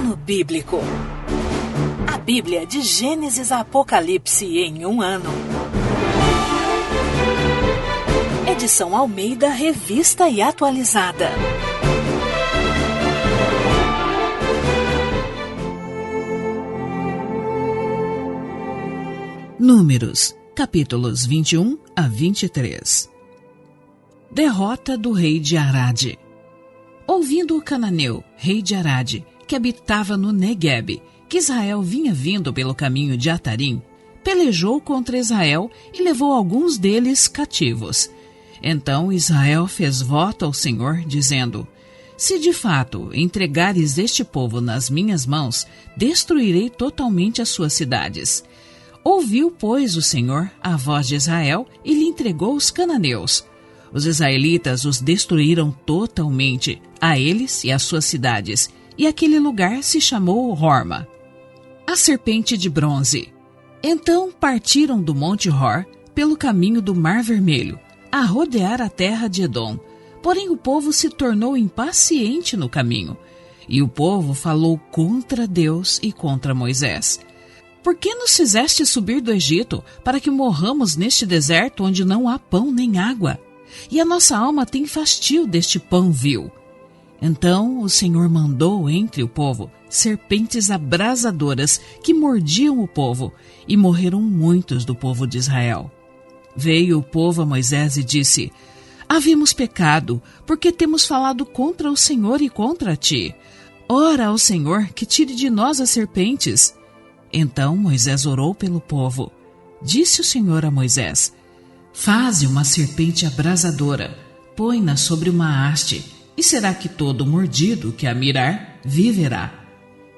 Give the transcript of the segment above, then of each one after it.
Ano Bíblico. A Bíblia de Gênesis a Apocalipse em um ano. Edição Almeida, revista e atualizada. Números, capítulos 21 a 23. Derrota do rei de Arade. Ouvindo o cananeu, rei de Arade, que habitava no Neguebe, que Israel vinha vindo pelo caminho de Atarim, pelejou contra Israel e levou alguns deles cativos. Então Israel fez voto ao Senhor, dizendo: se de fato entregares este povo nas minhas mãos, destruirei totalmente as suas cidades. Ouviu, pois, o Senhor a voz de Israel e lhe entregou os cananeus. Os israelitas os destruíram totalmente, a eles e às suas cidades, e aquele lugar se chamou Horma. A serpente de bronze. Então partiram do Monte Hor pelo caminho do Mar Vermelho, a rodear a terra de Edom. Porém o povo se tornou impaciente no caminho, e o povo falou contra Deus e contra Moisés. Por que nos fizeste subir do Egito, para que morramos neste deserto onde não há pão nem água? E a nossa alma tem fastio deste pão vil. Então o Senhor mandou entre o povo serpentes abrasadoras que mordiam o povo, e morreram muitos do povo de Israel. Veio o povo a Moisés e disse: havemos pecado, porque temos falado contra o Senhor e contra ti. Ora ao Senhor que tire de nós as serpentes. Então Moisés orou pelo povo. Disse o Senhor a Moisés: faze uma serpente abrasadora, põe-na sobre uma haste, e será que todo mordido que a mirar viverá.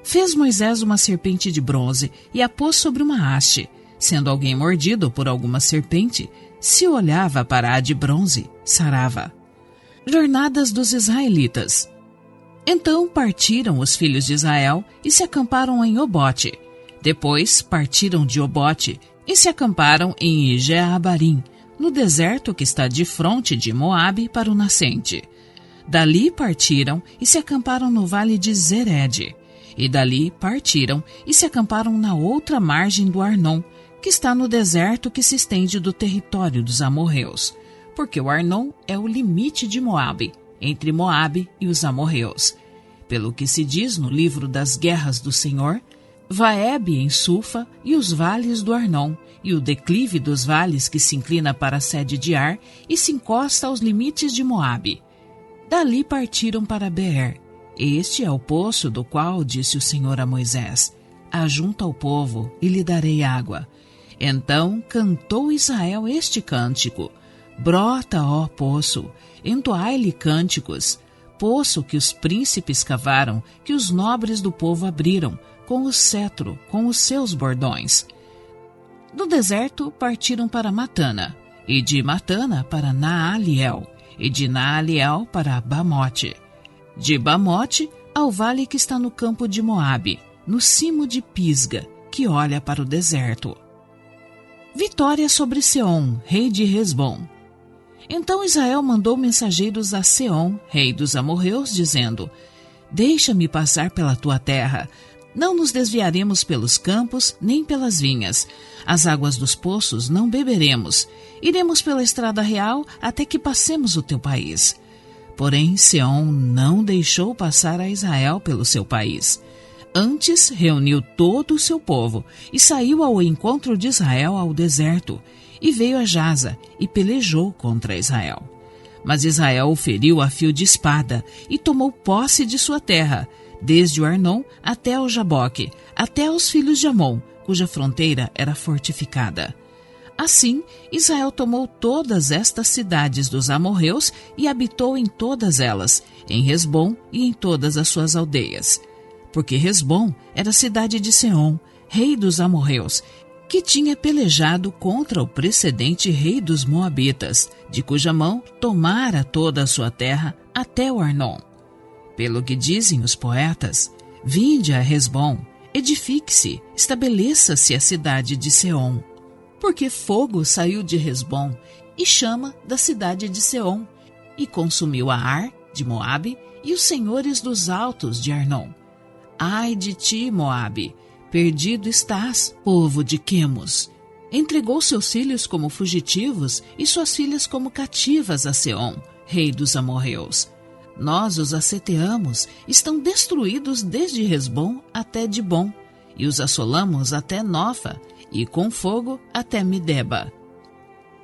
Fez Moisés uma serpente de bronze e a pôs sobre uma haste. Sendo alguém mordido por alguma serpente, se olhava para a de bronze, sarava. Jornadas dos israelitas. Então partiram os filhos de Israel e se acamparam em Obote. Depois partiram de Obote e se acamparam em Ijeabarim, no deserto que está de fronte de Moabe para o nascente. Dali partiram e se acamparam no vale de Zered. E dali partiram e se acamparam na outra margem do Arnon, que está no deserto que se estende do território dos amorreus, porque o Arnon é o limite de Moabe, entre Moabe e os amorreus. Pelo que se diz no livro das guerras do Senhor, Vaebe em Sufa e os vales do Arnon, e o declive dos vales que se inclina para a sede de Ar e se encosta aos limites de Moabe. Dali partiram para Beer. Este é o poço do qual disse o Senhor a Moisés: ajunta o povo e lhe darei água. Então cantou Israel este cântico: brota, ó poço, entoai-lhe cânticos, poço que os príncipes cavaram, que os nobres do povo abriram, com o cetro, com os seus bordões. Do deserto partiram para Matana, e de Matana para Naaliel, e de Naaliel para Bamote. De Bamote ao vale que está no campo de Moabe, no cimo de Pisga, que olha para o deserto. Vitória sobre Seom, rei de Hesbom. Então Israel mandou mensageiros a Seom, rei dos amorreus, dizendo: deixa-me passar pela tua terra. Não nos desviaremos pelos campos, nem pelas vinhas. As águas dos poços não beberemos. Iremos pela estrada real até que passemos o teu país. Porém, Seom não deixou passar a Israel pelo seu país. Antes, reuniu todo o seu povo e saiu ao encontro de Israel ao deserto, e veio a Jaza e pelejou contra Israel. Mas Israel o feriu a fio de espada e tomou posse de sua terra, desde o Arnon até o Jaboque, até os filhos de Amon, cuja fronteira era fortificada. Assim, Israel tomou todas estas cidades dos amorreus e habitou em todas elas, em Hesbom e em todas as suas aldeias. Porque Hesbom era cidade de Seom, rei dos amorreus, que tinha pelejado contra o precedente rei dos moabitas, de cuja mão tomara toda a sua terra até o Arnon. Pelo que dizem os poetas: vinde a Hesbom, edifique-se, estabeleça-se a cidade de Seom. Porque fogo saiu de Hesbom e chama da cidade de Seom, e consumiu a Ar, de Moabe, e os senhores dos altos de Arnon. Ai de ti, Moabe! Perdido estás, povo de Quemos! Entregou seus filhos como fugitivos e suas filhas como cativas a Seom, rei dos amorreus. Nós os asseteamos, estão destruídos desde Hesbom até Dibom, e os assolamos até Nofa, e com fogo até Mideba.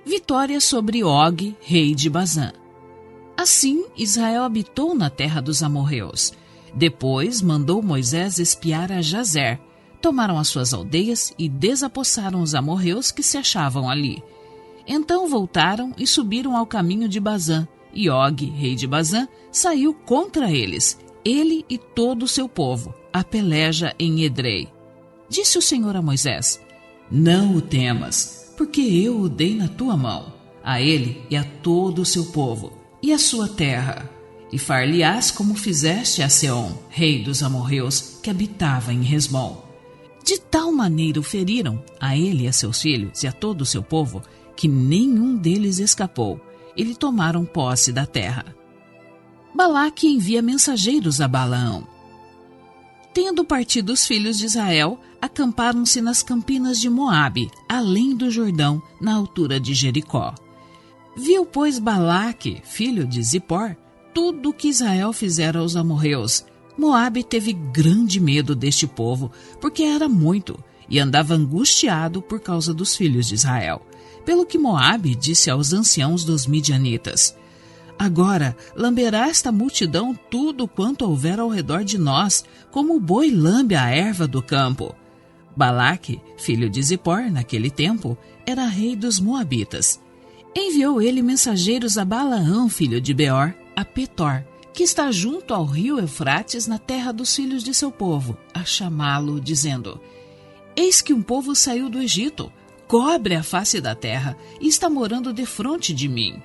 Vitória sobre Og, rei de Bazã. Assim, Israel habitou na terra dos amorreus. Depois mandou Moisés espiar a Jazer. Tomaram as suas aldeias e desapossaram os amorreus que se achavam ali. Então voltaram e subiram ao caminho de Bazã, e Og, rei de Bazã, saiu contra eles, ele e todo o seu povo, a peleja em Edrei. Disse o Senhor a Moisés: Não o temas, porque eu o dei na tua mão, a ele e a todo o seu povo, e a sua terra. E far-lhe-ás como fizeste a Seom, rei dos amorreus, que habitava em Hesbom. De tal maneira o feriram, a ele e a seus filhos e a todo o seu povo, que nenhum deles escapou, e lhe tomaram posse da terra. Balaque envia mensageiros a Balaão. Tendo partido os filhos de Israel, acamparam-se nas campinas de Moabe, além do Jordão, na altura de Jericó. Viu, pois, Balaque, filho de Zippor, tudo o que Israel fizera aos amorreus. Moabe teve grande medo deste povo, porque era muito, e andava angustiado por causa dos filhos de Israel. Pelo que Moabe disse aos anciãos dos midianitas: Agora lamberá esta multidão tudo quanto houver ao redor de nós, como o boi lambe a erva do campo. Balaque, filho de Zippor, naquele tempo, era rei dos Moabitas. Enviou ele mensageiros a Balaão, filho de Beor, a Petor, que está junto ao rio Eufrates, na terra dos filhos de seu povo, a chamá-lo, dizendo: Eis que um povo saiu do Egito, cobre a face da terra e está morando defronte de mim.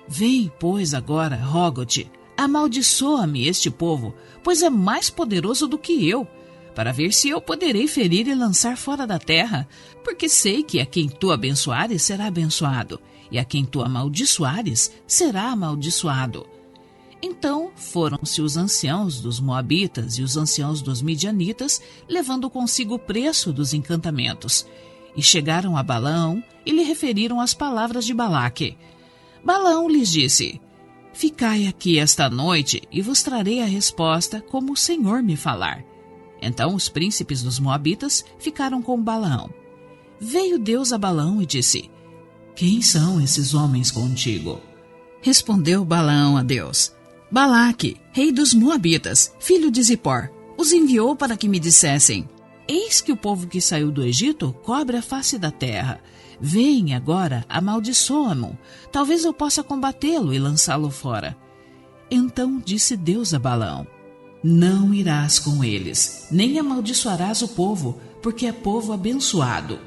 Vem, pois, agora, rogo-te, amaldiçoa-me este povo, pois é mais poderoso do que eu, para ver se eu poderei ferir e lançar fora da terra, porque sei que a quem tu abençoares será abençoado, e a quem tu amaldiçoares será amaldiçoado. Então foram-se os anciãos dos Moabitas e os anciãos dos Midianitas, levando consigo o preço dos encantamentos. E chegaram a Balaão e lhe referiram as palavras de Balaque. Balaão lhes disse: Ficai aqui esta noite e vos trarei a resposta como o Senhor me falar. Então os príncipes dos Moabitas ficaram com Balaão. Veio Deus a Balaão e disse: Quem são esses homens contigo? Respondeu Balaão a Deus: Balaque, rei dos Moabitas, filho de Zippor, os enviou para que me dissessem: Eis que o povo que saiu do Egito cobre a face da terra. Vem agora, amaldiçoa-mo. Talvez eu possa combatê-lo e lançá-lo fora. Então disse Deus a Balaão: Não irás com eles, nem amaldiçoarás o povo, porque é povo abençoado.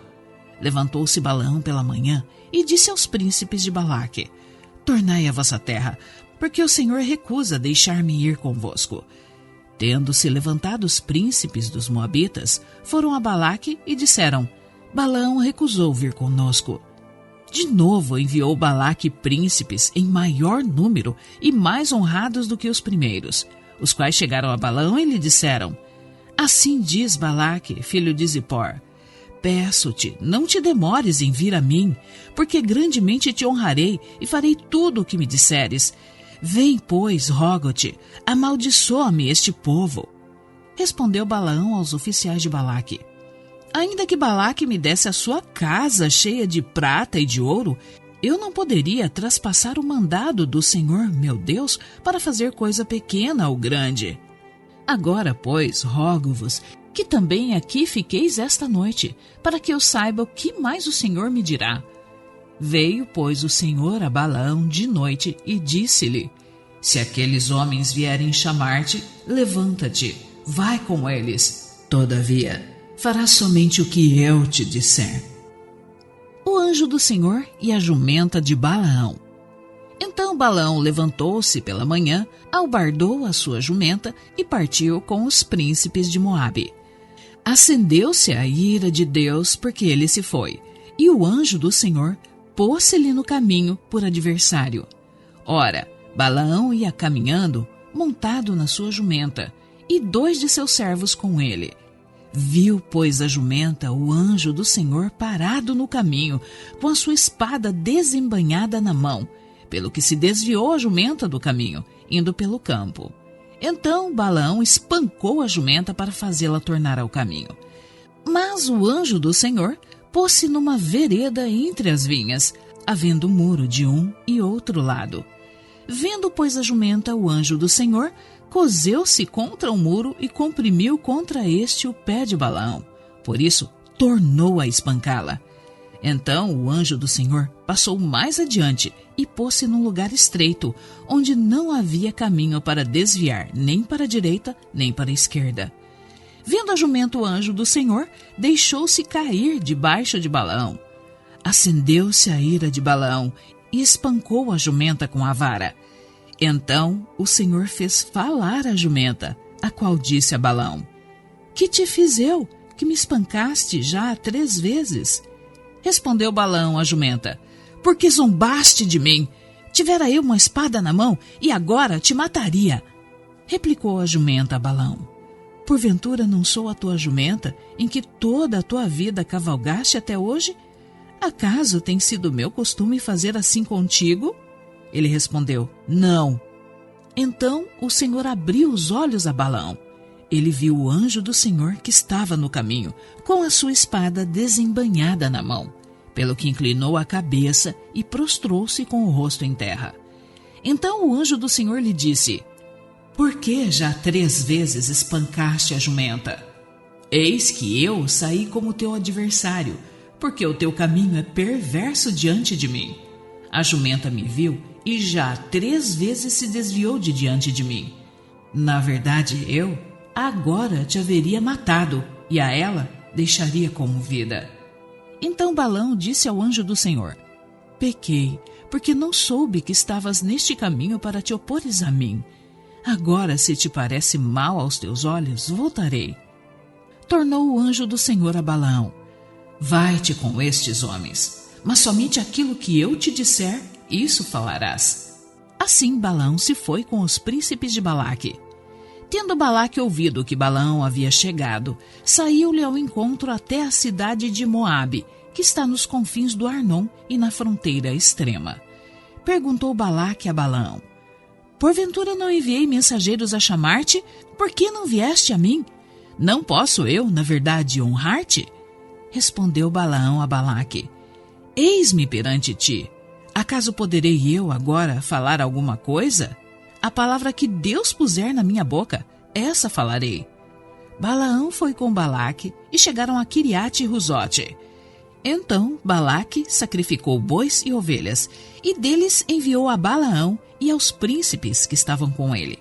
Levantou-se Balaão pela manhã e disse aos príncipes de Balaque: Tornai a vossa terra, porque o Senhor recusa deixar-me ir convosco. Tendo-se levantado os príncipes dos Moabitas, foram a Balaque e disseram: Balaão recusou vir conosco. De novo enviou Balaque príncipes em maior número e mais honrados do que os primeiros, os quais chegaram a Balaão e lhe disseram: Assim diz Balaque, filho de Zippor: Peço-te, não te demores em vir a mim, porque grandemente te honrarei e farei tudo o que me disseres. Vem, pois, rogo-te, amaldiçoa-me este povo. Respondeu Balaão aos oficiais de Balaque: Ainda que Balaque me desse a sua casa cheia de prata e de ouro, eu não poderia traspassar o mandado do Senhor, meu Deus, para fazer coisa pequena ou grande. Agora, pois, rogo-vos que também aqui fiqueis esta noite, para que eu saiba o que mais o Senhor me dirá. Veio, pois, o Senhor a Balaão de noite e disse-lhe: Se aqueles homens vierem chamar-te, levanta-te, vai com eles. Todavia, farás somente o que eu te disser. O anjo do Senhor e a jumenta de Balaão. Então Balaão levantou-se pela manhã, albardou a sua jumenta e partiu com os príncipes de Moabe. Acendeu-se a ira de Deus porque ele se foi, e o anjo do Senhor pôs-se-lhe no caminho por adversário. Ora, Balaão ia caminhando, montado na sua jumenta, e 2 de seus servos com ele. Viu, pois, a jumenta o anjo do Senhor parado no caminho, com a sua espada desembainhada na mão, pelo que se desviou a jumenta do caminho, indo pelo campo. Então Balaão espancou a jumenta para fazê-la tornar ao caminho. Mas o anjo do Senhor pôs-se numa vereda entre as vinhas, havendo muro de um e outro lado. Vendo, pois, a jumenta o anjo do Senhor, coseu-se contra o muro e comprimiu contra este o pé de Balaão. Por isso, tornou a espancá-la. Então o anjo do Senhor passou mais adiante e pôs-se num lugar estreito, onde não havia caminho para desviar, nem para a direita, nem para a esquerda. Vendo a jumenta o anjo do Senhor, deixou-se cair debaixo de Balaão. Acendeu-se a ira de Balaão e espancou a jumenta com a vara. Então o Senhor fez falar a jumenta, a qual disse a Balaão: Que te fiz eu, que me espancaste já 3 vezes? Respondeu Balaão à jumenta: Porque zombaste de mim. Tivera eu uma espada na mão e agora te mataria. Replicou a jumenta a Balaão: Porventura não sou a tua jumenta, em que toda a tua vida cavalgaste até hoje? Acaso tem sido meu costume fazer assim contigo? Ele respondeu: Não. Então o Senhor abriu os olhos a Balaão. Ele viu o anjo do Senhor que estava no caminho, com a sua espada desembainhada na mão, pelo que inclinou a cabeça e prostrou-se com o rosto em terra. Então o anjo do Senhor lhe disse: Por que já 3 vezes espancaste a jumenta? Eis que eu saí como teu adversário, porque o teu caminho é perverso diante de mim. A jumenta me viu e já 3 vezes se desviou de diante de mim. Na verdade, eu agora te haveria matado, e a ela deixaria como vida. Então Balaão disse ao anjo do Senhor: Pequei, porque não soube que estavas neste caminho para te opores a mim. Agora, se te parece mal aos teus olhos, voltarei. Tornou o anjo do Senhor a Balaão: Vai-te com estes homens, mas somente aquilo que eu te disser, isso falarás. Assim Balaão se foi com os príncipes de Balaque. Tendo Balaque ouvido que Balaão havia chegado, saiu-lhe ao encontro até a cidade de Moabe, que está nos confins do Arnon e na fronteira extrema. Perguntou Balaque a Balaão: Porventura não enviei mensageiros a chamar-te? Por que não vieste a mim? Não posso eu, na verdade, honrar-te? Respondeu Balaão a Balaque: Eis-me perante ti. Acaso poderei eu agora falar alguma coisa? A palavra que Deus puser na minha boca, essa falarei. Balaão foi com Balaque e chegaram a Quiriate-Huzote. Então Balaque sacrificou bois e ovelhas, e deles enviou a Balaão e aos príncipes que estavam com ele.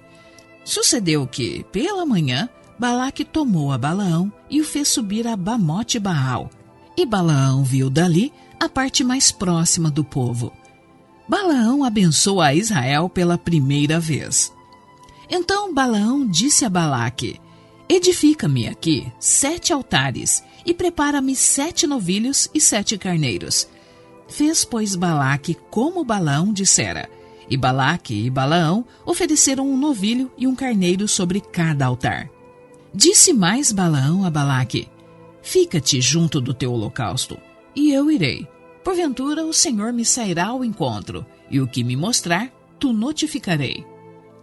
Sucedeu que, pela manhã, Balaque tomou a Balaão e o fez subir a Bamote-Baal. E Balaão viu dali a parte mais próxima do povo. Balaão abençoou a Israel pela primeira vez. Então Balaão disse a Balaque: Edifica-me aqui 7 altares e prepara-me 7 novilhos e 7 carneiros. Fez, pois, Balaque como Balaão dissera. E Balaque e Balaão ofereceram um novilho e um carneiro sobre cada altar. Disse mais Balaão a Balaque: Fica-te junto do teu holocausto, e eu irei. Porventura o Senhor me sairá ao encontro, e o que me mostrar, tu notificarei.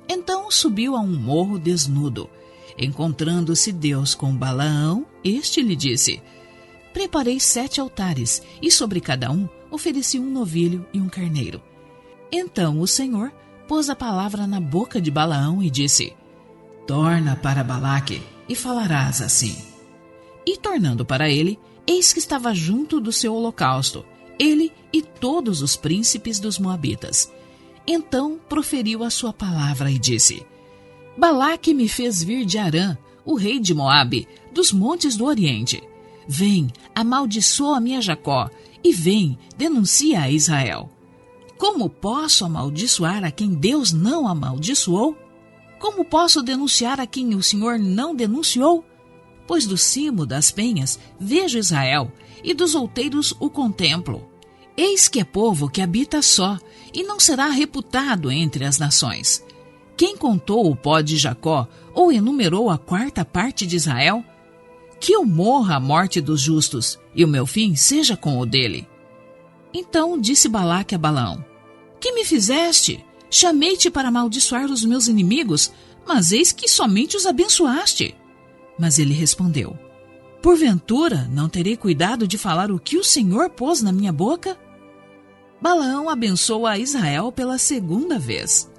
Então subiu a um morro desnudo. Encontrando-se Deus com Balaão, este lhe disse: Preparei 7 altares, e sobre cada um ofereci um novilho e um carneiro. Então o Senhor pôs a palavra na boca de Balaão e disse: Torna para Balaque, e falarás assim. E tornando para ele, eis que estava junto do seu holocausto, ele e todos os príncipes dos moabitas. Então proferiu a sua palavra e disse: Balaque me fez vir de Arã, o rei de Moabe, dos montes do Oriente. Vem, amaldiçoa-me a Jacó, e vem, denuncia a Israel. Como posso amaldiçoar a quem Deus não amaldiçoou? Como posso denunciar a quem o Senhor não denunciou? Pois do cimo das penhas vejo Israel, e dos outeiros o contemplo. Eis que é povo que habita só, e não será reputado entre as nações. Quem contou o pó de Jacó ou enumerou a quarta parte de Israel? Que eu morra a morte dos justos e o meu fim seja com o dele. Então disse Balaque a Balaão: Que me fizeste? Chamei-te para amaldiçoar os meus inimigos, mas eis que somente os abençoaste. Mas ele respondeu: Porventura não terei cuidado de falar o que o Senhor pôs na minha boca? Balaão abençoa a Israel pela segunda vez.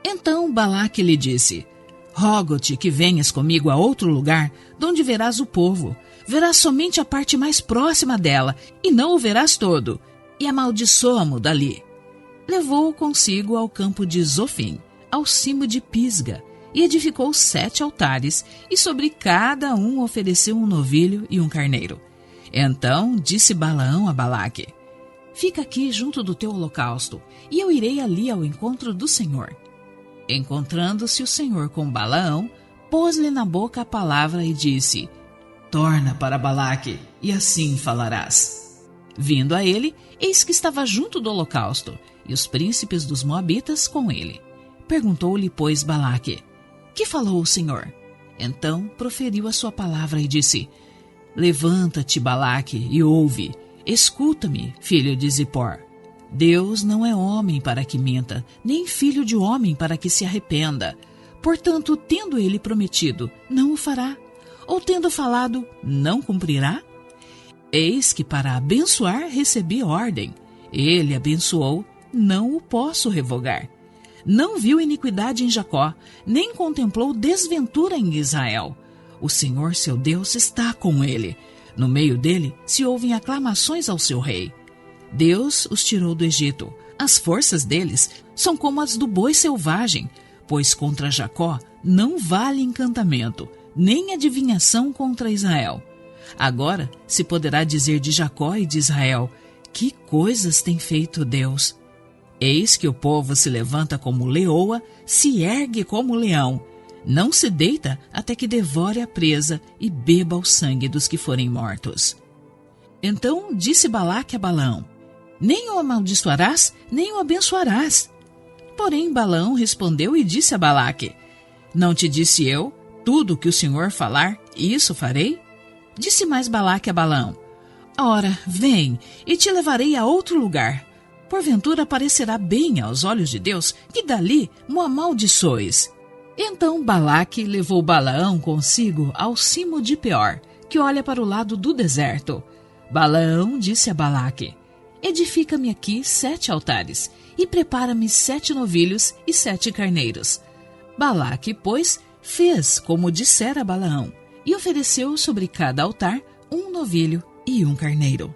Então Balaque lhe disse: Rogo-te que venhas comigo a outro lugar, donde verás o povo. Verás somente a parte mais próxima dela, e não o verás todo, e amaldiçoa-mo dali. Levou-o consigo ao campo de Zofim, ao cimo de Pisga, e edificou 7 altares, e sobre cada um ofereceu um novilho e um carneiro. Então disse Balaão a Balaque: Fica aqui junto do teu holocausto, e eu irei ali ao encontro do Senhor. Encontrando-se o Senhor com Balaão, pôs-lhe na boca a palavra e disse: Torna para Balaque, e assim falarás. Vindo a ele, eis que estava junto do holocausto, e os príncipes dos moabitas com ele. Perguntou-lhe, pois, Balaque: Que falou o Senhor? Então proferiu a sua palavra e disse: Levanta-te, Balaque, e ouve. Escuta-me, filho de Zippor. Deus não é homem para que minta, nem filho de homem para que se arrependa. Portanto, tendo ele prometido, não o fará? Ou tendo falado, não cumprirá? Eis que para abençoar recebi ordem. Ele abençoou, não o posso revogar. Não viu iniquidade em Jacó, nem contemplou desventura em Israel. O Senhor seu Deus está com ele. No meio dele se ouvem aclamações ao seu rei. Deus os tirou do Egito. As forças deles são como as do boi selvagem, pois contra Jacó não vale encantamento, nem adivinhação contra Israel. Agora se poderá dizer de Jacó e de Israel: Que coisas tem feito Deus! Eis que o povo se levanta como leoa, se ergue como leão. Não se deita até que devore a presa e beba o sangue dos que forem mortos. Então disse Balaque a Balaão: Nem o amaldiçoarás, nem o abençoarás. Porém Balaão respondeu e disse a Balaque: Não te disse eu, tudo o que o Senhor falar, isso farei? Disse mais Balaque a Balaão: Ora, vem, e te levarei a outro lugar. Porventura parecerá bem aos olhos de Deus que dali mo amaldiçoes. Então Balaque levou Balaão consigo ao cimo de Peor, que olha para o lado do deserto. Balaão disse a Balaque: Edifica-me aqui 7 altares, e prepara-me 7 novilhos e 7 carneiros. Balaque, pois, fez como dissera Balaão, e ofereceu sobre cada altar um novilho e um carneiro.